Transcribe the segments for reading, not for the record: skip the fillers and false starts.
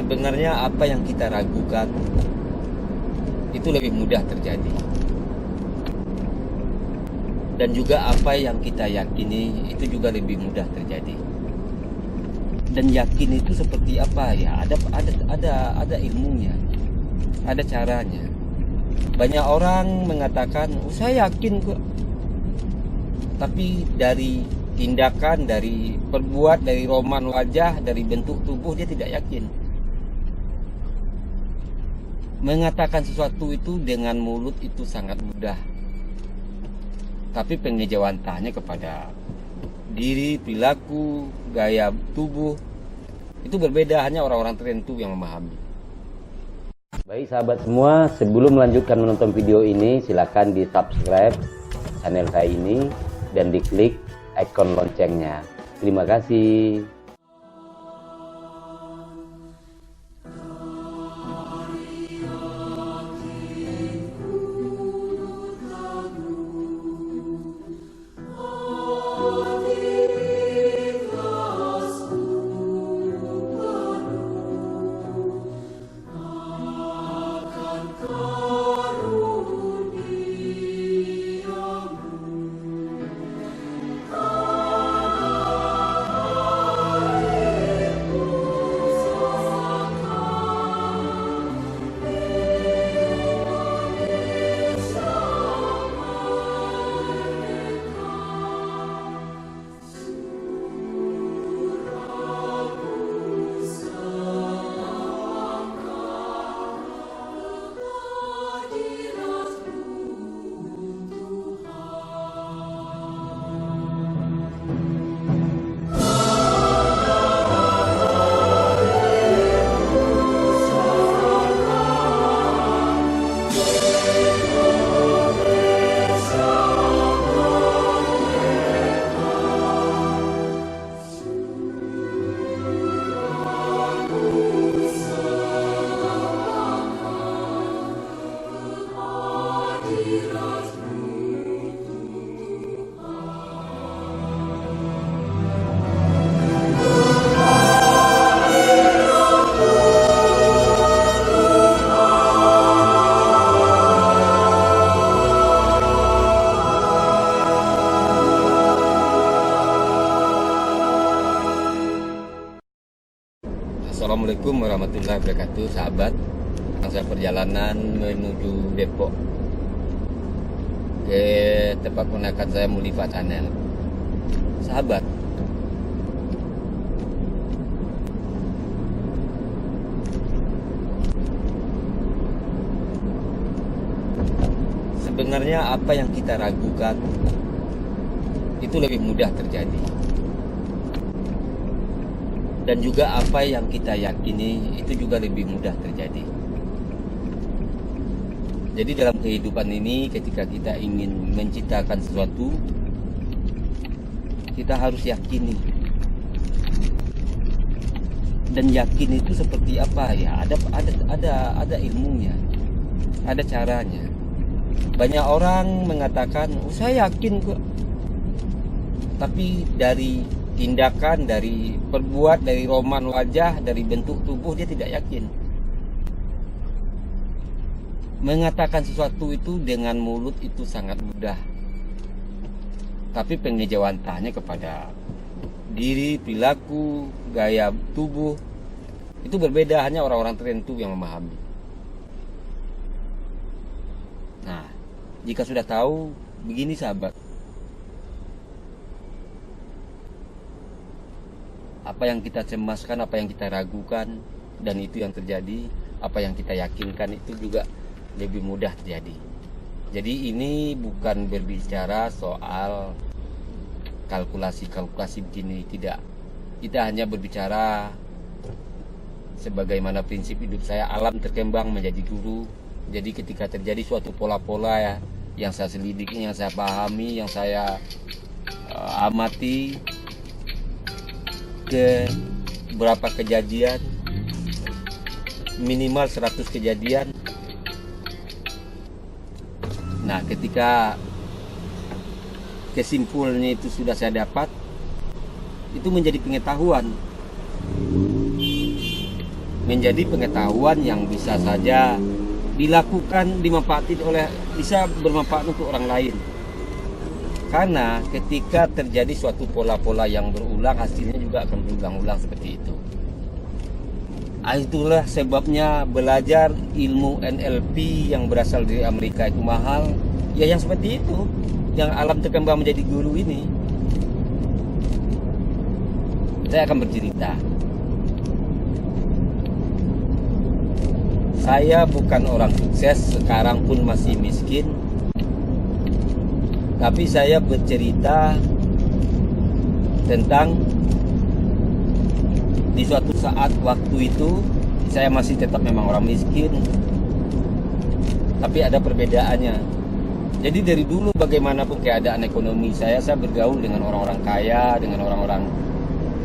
Sebenarnya apa yang kita ragukan itu lebih mudah terjadi. Dan juga apa yang kita yakini itu juga lebih mudah terjadi. Dan yakin itu seperti apa ya? Ada ilmunya, ada caranya. Banyak orang mengatakan, "Oh, saya yakin kok." Tapi dari tindakan, dari perbuat, dari roman wajah, dari bentuk tubuh dia tidak yakin. Mengatakan sesuatu itu dengan mulut itu sangat mudah. Tapi pengejauhan tanya kepada diri, perilaku, gaya tubuh itu berbeda, hanya orang-orang tertentu yang memahami. Baik sahabat semua, sebelum melanjutkan menonton video ini, silakan di subscribe channel saya ini dan diklik ikon loncengnya. Terima kasih. Assalamualaikum warahmatullahi wabarakatuh, sahabat. Saya perjalanan menuju Depok ke tempat ponakan saya Mulifa Channel. Sahabat, sebenarnya apa yang kita ragukan itu lebih mudah terjadi. Dan juga apa yang kita yakini itu juga lebih mudah terjadi. Jadi dalam kehidupan ini, ketika kita ingin menciptakan sesuatu, kita harus yakini. Dan yakin itu seperti apa ya? Ada ilmunya, ada caranya. Banyak orang mengatakan, "Oh, saya yakin kok." Tapi dari tindakan, dari perbuat, dari roman wajah, dari bentuk tubuh dia tidak yakin. Mengatakan sesuatu itu dengan mulut itu sangat mudah. Tapi pengejauhan tanya kepada diri, perilaku, gaya tubuh itu berbeda, hanya orang-orang tertentu yang memahami. Nah, jika sudah tahu, begini sahabat. Apa yang kita cemaskan, apa yang kita ragukan, dan itu yang terjadi. Apa yang kita yakinkan itu juga lebih mudah terjadi. Jadi ini bukan berbicara soal kalkulasi-kalkulasi begini, tidak. Kita hanya berbicara sebagaimana prinsip hidup saya, alam terkembang menjadi guru. Jadi ketika terjadi suatu pola-pola ya, yang saya selidiki, yang saya pahami, yang saya amati, ke berapa kejadian, minimal 100 kejadian. Nah, ketika kesimpulannya itu sudah saya dapat, itu menjadi pengetahuan. menjadi pengetahuan yang bisa saja dilakukan, bisa bermanfaat untuk orang lain. Karena ketika terjadi suatu pola-pola yang berulang, hasilnya juga akan berulang-ulang seperti itu. Itulah sebabnya belajar ilmu NLP yang berasal dari Amerika itu mahal. Ya yang seperti itu, yang alam terkembang menjadi guru ini. Saya akan bercerita. Saya bukan orang sukses, sekarang pun masih miskin. Tapi saya bercerita tentang di suatu saat waktu itu saya masih tetap memang orang miskin, tapi ada perbedaannya. Jadi dari dulu bagaimanapun keadaan ekonomi saya bergaul dengan orang-orang kaya, dengan orang-orang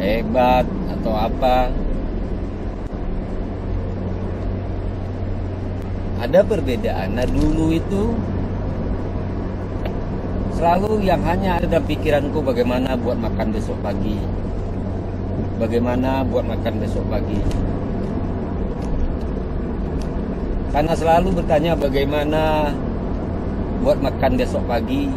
hebat atau apa. Ada perbedaan. Nah dulu itu selalu yang hanya ada dalam pikiranku bagaimana buat makan besok pagi. Bagaimana buat makan besok pagi. Karena selalu bertanya bagaimana buat makan besok pagi.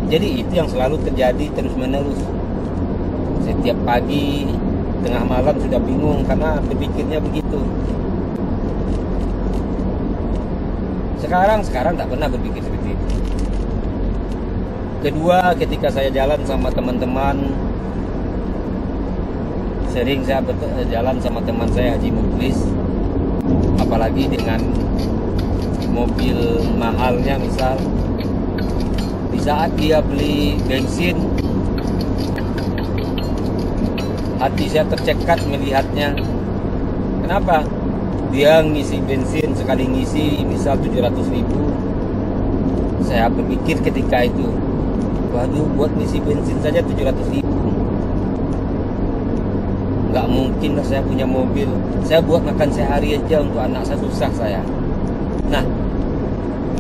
Jadi itu yang selalu terjadi terus menerus. Setiap pagi, tengah malam sudah bingung karena berpikirnya begitu. Sekarang tak pernah berpikir seperti itu. Kedua, ketika saya jalan sama teman-teman, sering saya jalan sama teman saya Haji Muklis, apalagi dengan mobil mahalnya misal, di saat dia beli bensin, hati saya tercekat melihatnya. Kenapa? Dia ngisi bensin, sekali ngisi misal 700.000. Saya berpikir ketika itu, waduh, buat ngisi bensin saja 700.000. Nggak mungkin lah saya punya mobil. Saya buat makan sehari aja untuk anak saya, susah saya. Nah,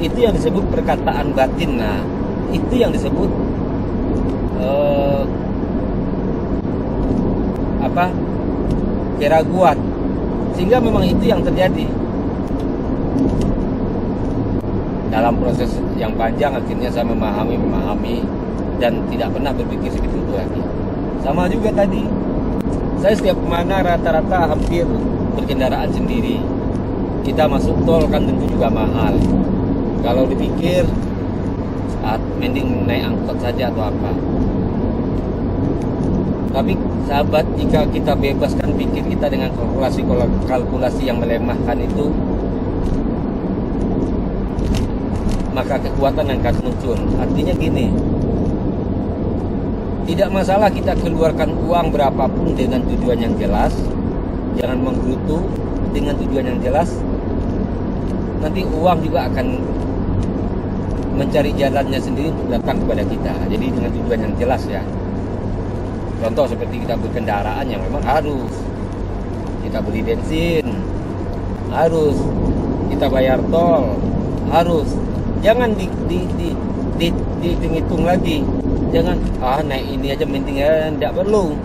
itu yang disebut perkataan batin. Nah, itu yang disebut keraguan. Sehingga memang itu yang terjadi. Dalam proses yang panjang akhirnya saya memahami dan tidak pernah berpikir seperti itu lagi. Sama juga tadi, saya setiap kemana rata-rata hampir berkendaraan sendiri. Kita masuk tol kan tentu juga mahal. Kalau dipikir, mending naik angkot saja atau apa. Tapi sahabat, jika kita bebaskan pikir kita dengan kalkulasi yang melemahkan itu, maka kekuatan yang akan muncul. Artinya gini, tidak masalah kita keluarkan uang berapapun dengan tujuan yang jelas. Jangan menggerutu dengan tujuan yang jelas. Nanti uang juga akan mencari jalannya sendiri untuk datang kepada kita. Jadi dengan tujuan yang jelas ya. Contoh seperti kita berkendaraan yang memang harus kita beli bensin, harus kita bayar tol, harus. Jangan dihitung lagi. Jangan naik ini aja mending ya, tidak perlu.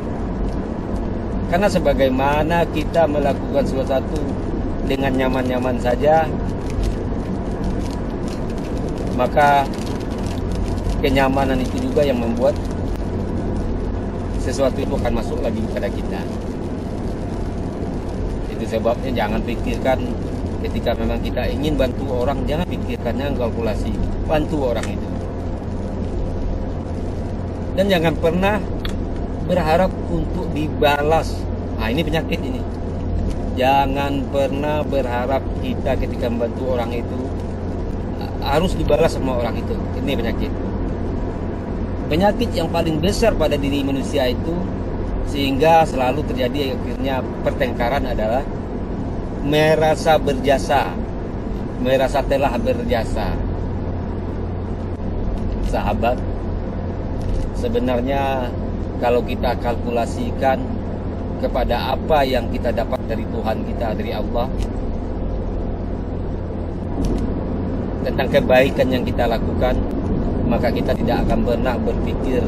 Karena sebagaimana kita melakukan sesuatu dengan nyaman-nyaman saja, maka kenyamanan itu juga yang membuat sesuatu itu akan masuk lagi kepada kita. Itu sebabnya jangan pikirkan ketika memang kita ingin bantu orang, jangan pikirkannya kalkulasi, bantu orang itu. Dan jangan pernah berharap untuk dibalas. Nah ini penyakit ini. Jangan pernah berharap kita ketika membantu orang itu harus dibalas sama orang itu. Ini penyakit. Penyakit yang paling besar pada diri manusia itu, sehingga selalu terjadi akhirnya pertengkaran adalah merasa berjasa, merasa telah berjasa. Sahabat, sebenarnya kalau kita kalkulasikan kepada apa yang kita dapat dari Tuhan kita, dari Allah, tentang kebaikan yang kita lakukan, maka kita tidak akan pernah berpikir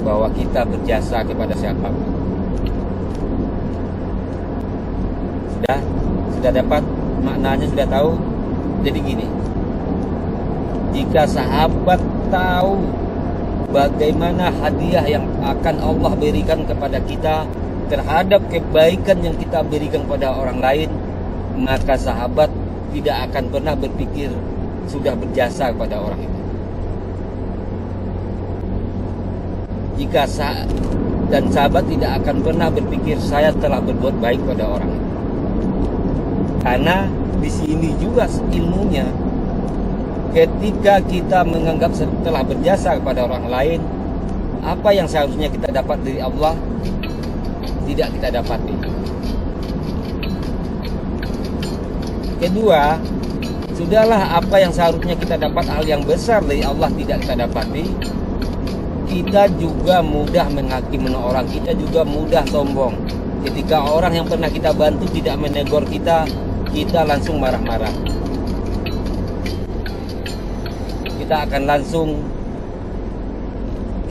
bahwa kita berjasa kepada siapapun. Sudah dapat maknanya, sudah tahu. Jadi gini, jika sahabat tahu bagaimana hadiah yang akan Allah berikan kepada kita terhadap kebaikan yang kita berikan kepada orang lain, maka sahabat tidak akan pernah berpikir sudah berjasa kepada orang itu. Dan sahabat tidak akan pernah berpikir saya telah berbuat baik pada orang itu. Karena di sini juga ilmunya, ketika kita menganggap telah berjasa kepada orang lain, apa yang seharusnya kita dapat dari Allah tidak kita dapati. Kedua, sudahlah apa yang seharusnya kita dapat hal yang besar dari Allah tidak kita dapati. Kita juga mudah menghakimi orang, kita juga mudah sombong. Ketika orang yang pernah kita bantu tidak menegur kita, kita langsung marah-marah. Kita akan langsung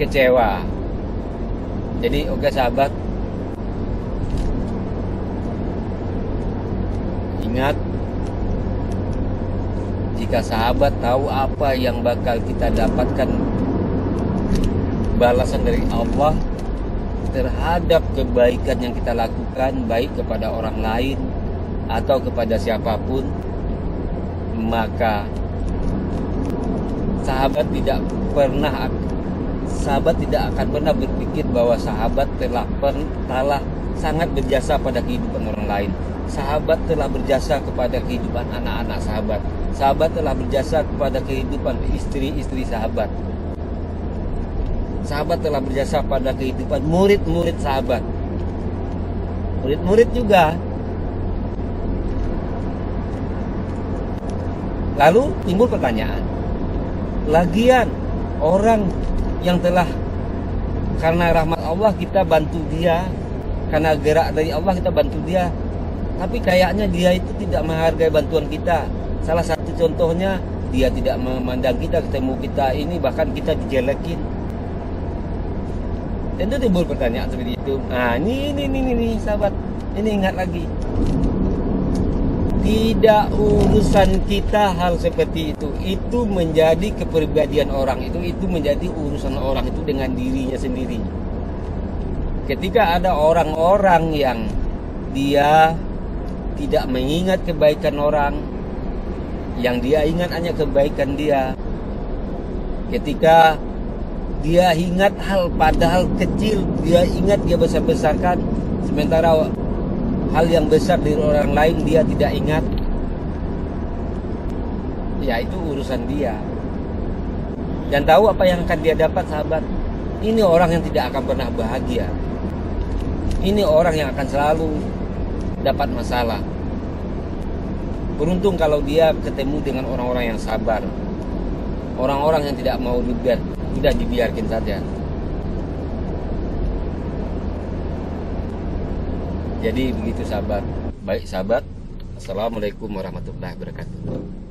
kecewa. Jadi oke sahabat, ingat, jika sahabat tahu apa yang bakal kita dapatkan balasan dari Allah terhadap kebaikan yang kita lakukan, baik kepada orang lain atau kepada siapapun, maka sahabat tidak akan pernah berpikir bahwa sahabat telah sangat berjasa pada kehidupan orang lain. Sahabat telah berjasa kepada kehidupan anak-anak sahabat. Sahabat telah berjasa kepada kehidupan istri-istri sahabat. Sahabat telah berjasa pada kehidupan murid-murid sahabat. Murid-murid juga. Lalu timbul pertanyaan, lagian orang yang telah karena rahmat Allah kita bantu dia, karena gerak dari Allah kita bantu dia, tapi kayaknya dia itu tidak menghargai bantuan kita. Salah satu contohnya, dia tidak memandang kita, ketemu kita ini bahkan kita dijelekin. Tentu timbul pertanyaan seperti itu. Nah, ini sahabat, ini ingat lagi. Tidak urusan kita hal seperti itu. Itu menjadi kepribadian orang itu menjadi urusan orang itu dengan dirinya sendiri. Ketika ada orang-orang yang dia tidak mengingat kebaikan orang, yang dia ingat hanya kebaikan dia. Ketika dia ingat hal padahal kecil, dia ingat dia besar-besarkan, sementara hal yang besar dari orang lain dia tidak ingat, ya itu urusan dia. Dan tahu apa yang akan dia dapat sahabat? Ini orang yang tidak akan pernah bahagia. Ini orang yang akan selalu dapat masalah. Beruntung kalau dia ketemu dengan orang-orang yang sabar, orang-orang yang tidak mau ribet, sudah dibiarkan saja. Jadi begitu sahabat. Baik sahabat, assalamualaikum warahmatullahi wabarakatuh.